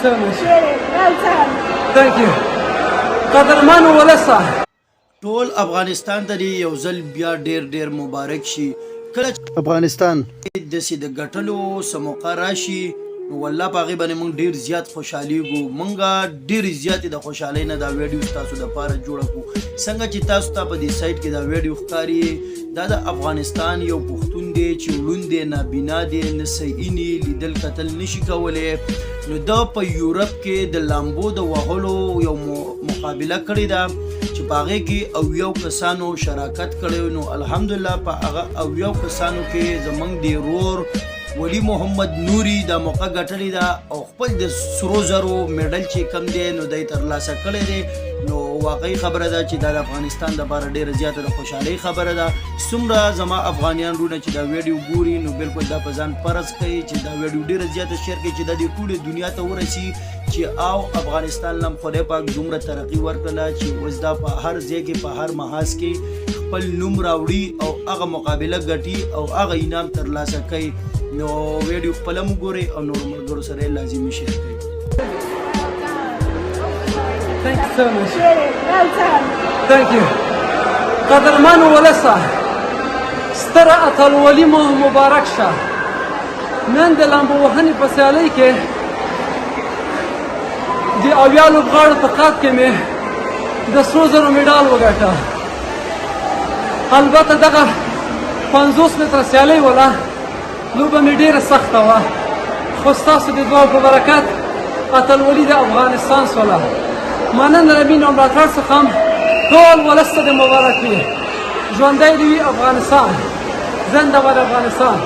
so much. Well done. Thank you. قدرمن ولسه ټول افغانستان ته یو ځل بیا ډیر مبارک شي. کله افغانستان د سید ګټلو سموقع راشي نو والله په هغې باندې موږ ډېر زیات خوشحالیږو. موږ ډېرې زیاتې د خوشحالۍ نه دا ویډیو ستاسو دپاره جوړه کړو. څنګه چې تاسو ته په دې سایټ کې دا ویډیو ښکاري دا د افغانستان یو پښتون دی چې ړوند دی، نابینا دی، نه صحیح لیدل کتل نشي کولی. نو دا په یورپ کې د لامبو د وهلو یو مقابله کړې ده چې په هغې کې 80 کسانو شراکت کړی. نو الحمدلله په هغه 80 کسانو کې زموږ د ورور ولی محمد نوري دا موقع ګټلې ده او خپل د سرو زرو میډل چې کم دی نو دی ترلاسه کړی دی. نو واقعي خبره ده چې دا د افغانستان دپاره ډېره زیاته د خوشحالۍ خبره ده. څومره زما افغانیان وروڼه چې دا ویډیو ګوري نو بالکل دا په ځان فرض کوي چې دا ویډیو ډېره زیاته شیر کړي چې دا د ټولې دنیا ته ورسي چې او افغانستان لم خدای پاک دومره ترقي ورکړله چې اوس دا په هر ځای کې په هر محاذ کې خپل نوم راوړي او هغه مقابله ګټي او هغه انعام ترلاسه کوي. نو ویډیو خپل هم وګورئ او نورو ملګرو سره یې لازمي شیر کړئ. Thank you so much. Well done. Thank you. قدرمن ولسه ستر اتلولي مو مبارک شه. نن د لامبو وهنې په سیالۍ کې د 80 لوبغاړو په قد کې مې د سرو زرو میډال وګټه. البته دغه 50 متره سیالۍ وله لوبه مې ډېره سخته وه خو ستاسو د دعاو په برکت اتلولي د افغانستان سوله. مننه له مینې او ملاتړ څخه ټول ولس ته د مبارک وي. ژوندی دې وي افغانستان، زنده باد افغانستان.